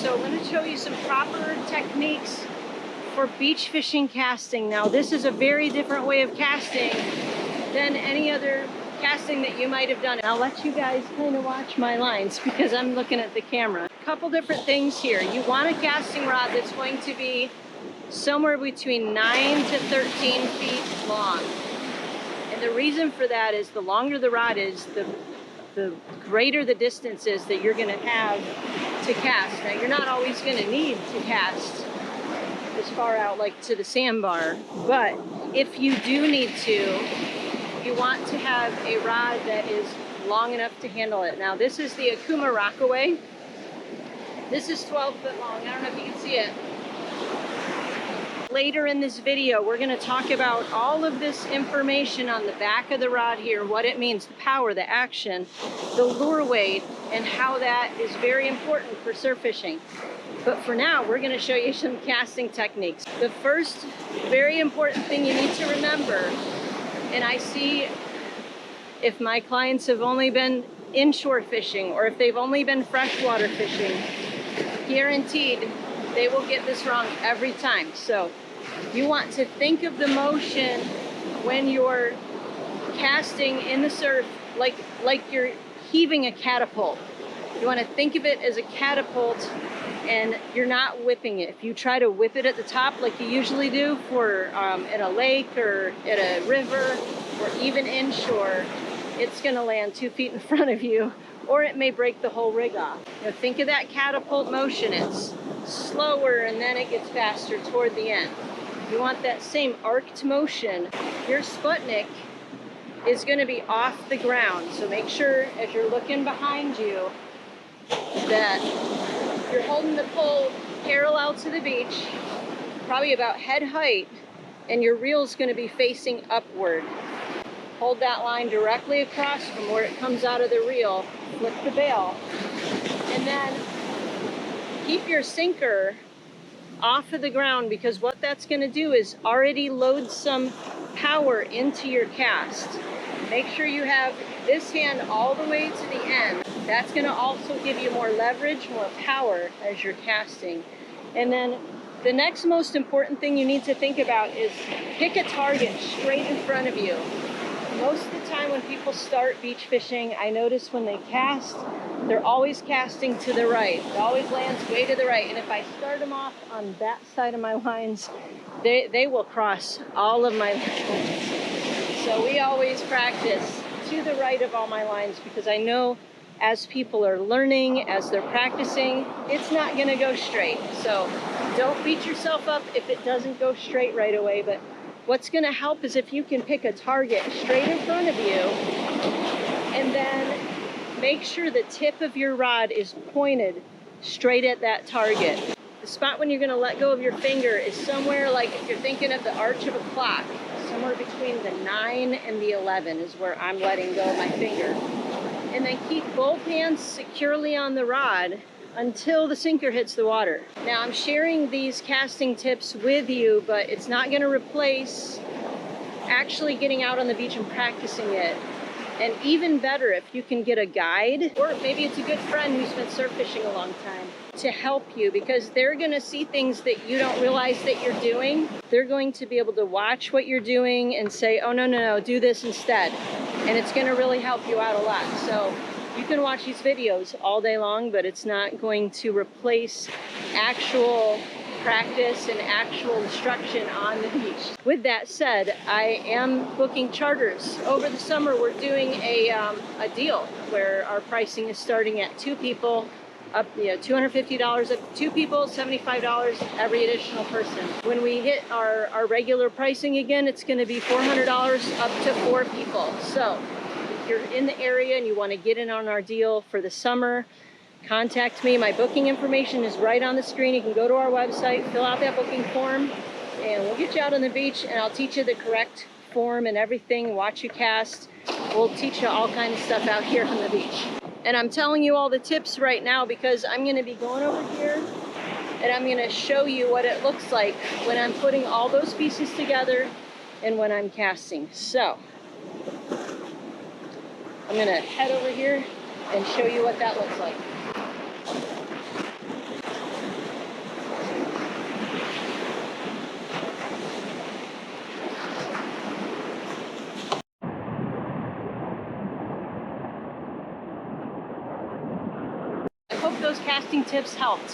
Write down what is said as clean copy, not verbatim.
So I'm going to show you some proper techniques for beach fishing casting. Now this is a very different way of casting than any other casting that you might have done. I'll let you guys kind of watch my lines because I'm looking at the camera. A couple different things here. You want a casting rod that's going to be somewhere between 9 to 13 feet long. And the reason for that is the longer the rod is, the greater the distance is that you're going to have to cast. Now you're not always going to need to cast as far out like to the sandbar, but if you do need to, you want to have a rod that is long enough to handle it. Now this is the Akuma Rockaway. This is 12 foot long. I don't know if you can see it. Later in this video, we're going to talk about all of this information on the back of the rod here, what it means, the power, the action, the lure weight, and how that is very important for surf fishing. But for now, we're going to show you some casting techniques. The first very important thing you need to remember, and I see if my clients have only been inshore fishing or if they've only been freshwater fishing, guaranteed they will get this wrong every time. So you want to think of the motion when you're casting in the surf like you're heaving a catapult. You want to think of it as a catapult, and you're not whipping it. If you try to whip it at the top like you usually do for at a lake or at a river or even inshore, it's going to land 2 feet in front of you, or it may break the whole rig off. You know, think of that catapult motion. It's slower and then it gets faster toward the end. You want that same arced motion. Your Sputnik is going to be off the ground, so make sure as you're looking behind you that you're holding the pole parallel to the beach, probably about head height, and your reel's going to be facing upward. Hold that line directly across from where it comes out of the reel, flip the bail, and then keep your sinker off of the ground, because what that's going to do is already load some power into your cast. Make sure you have this hand all the way to the end. That's going to also give you more leverage, more power as you're casting. And then the next most important thing you need to think about is pick a target straight in front of you. Most of the time when people start beach fishing, I notice when they cast, they're always casting to the right. It always lands way to the right. And if I start them off on that side of my lines, they will cross all of my lines. So we always practice to the right of all my lines, because I know as people are learning, as they're practicing, it's not going to go straight. So don't beat yourself up if it doesn't go straight right away. But what's going to help is if you can pick a target straight in front of you, and then make sure the tip of your rod is pointed straight at that target. The spot when you're going to let go of your finger is somewhere like, if you're thinking of the arch of a clock, somewhere between the 9 and the 11 is where I'm letting go of my finger. And then keep both hands securely on the rod until the sinker hits the water. Now I'm sharing these casting tips with you, but it's not going to replace actually getting out on the beach and practicing it. And even better if you can get a guide, or maybe it's a good friend who's been surf fishing a long time, to help you, because they're going to see things that you don't realize that you're doing. They're going to be able to watch what you're doing and say, oh, no, do this instead. And it's going to really help you out a lot. So you can watch these videos all day long, but it's not going to replace actual practice and actual instruction on the beach. With that said, I am booking charters. Over the summer, we're doing a deal where our pricing is starting at 2 people, up $250 up to 2 people, $75 every additional person. When we hit our regular pricing again, it's going to be $400 up to 4 people. So if you're in the area and you want to get in on our deal for the summer, contact me. My booking information is right on the screen. You can go to our website, fill out that booking form, and we'll get you out on the beach, and I'll teach you the correct form and everything, watch you cast. We'll teach you all kinds of stuff out here on the beach. And I'm telling you all the tips right now because I'm going to be going over here and I'm going to show you what it looks like when I'm putting all those pieces together and when I'm casting. So I'm going to head over here and show you what that looks like. hope those casting tips helped.